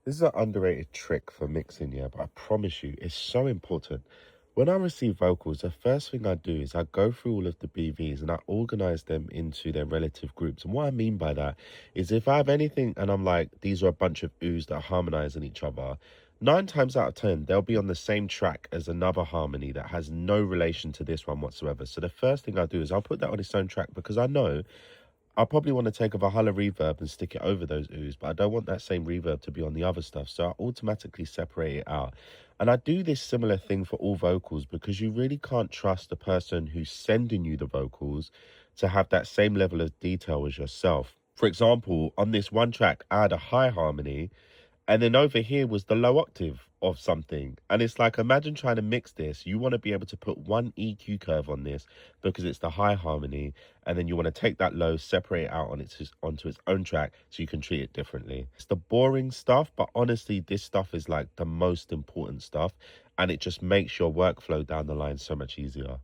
This is an underrated trick for mixing, yeah, but I promise you, it's so important. When I receive vocals, the first thing I do is I go through all of the BVs and I organize them into their relative groups. And what I mean by that is if I have anything and I'm like, these are a bunch of oohs that harmonize in each other, 9 times out of 10, they'll be on the same track as another harmony that has no relation to this one whatsoever. So the first thing I do is I'll put that on its own track because I know I probably want to take a Valhalla reverb and stick it over those oohs, but I don't want that same reverb to be on the other stuff. So I automatically separate it out. And I do this similar thing for all vocals because you really can't trust the person who's sending you the vocals to have that same level of detail as yourself. For example, on this one track, I had a high harmony and then over here was the low octave of something. And it's like, imagine trying to mix this. You want to be able to put one EQ curve on this because it's the high harmony. And then you want to take that low, separate it out onto its own track so you can treat it differently. It's the boring stuff, but honestly, this stuff is like the most important stuff. And it just makes your workflow down the line so much easier.